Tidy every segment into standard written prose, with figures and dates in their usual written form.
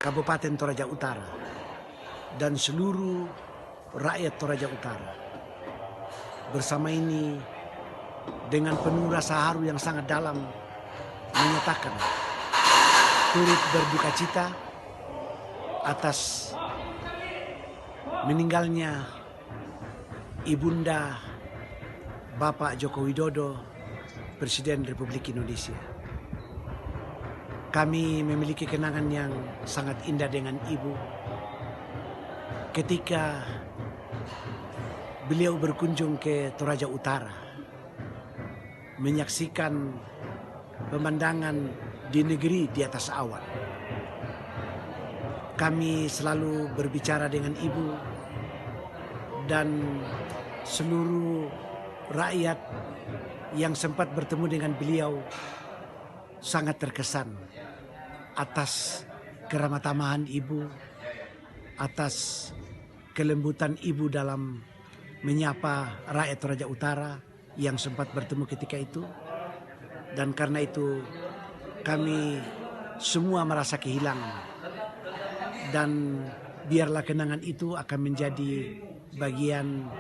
Kabupaten Toraja Utara dan seluruh rakyat Toraja Utara. Bersama ini dengan penuh rasa haru yang sangat dalam menyatakan turut berduka cita atas meninggalnya Ibunda Bapak Joko Widodo, Presiden Republik Indonesia. Kami memiliki kenangan yang sangat indah dengan Ibu ketika beliau berkunjung ke Toraja Utara, menyaksikan pemandangan di negeri di atas awan. Kami selalu berbicara dengan Ibu dan seluruh rakyat yang sempat bertemu dengan beliau sangat terkesan atas keramah tamahan Ibu, atas kelembutan Ibu dalam menyapa rakyat Toraja Utara yang sempat bertemu ketika itu. Dan karena itu kami semua merasa kehilangan. Dan biarlah kenangan itu akan menjadi bagian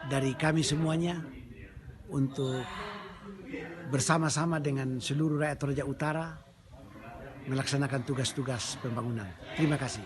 dari kami semuanya untuk bersama-sama dengan seluruh rakyat Toraja Utara melaksanakan tugas-tugas pembangunan. Terima kasih.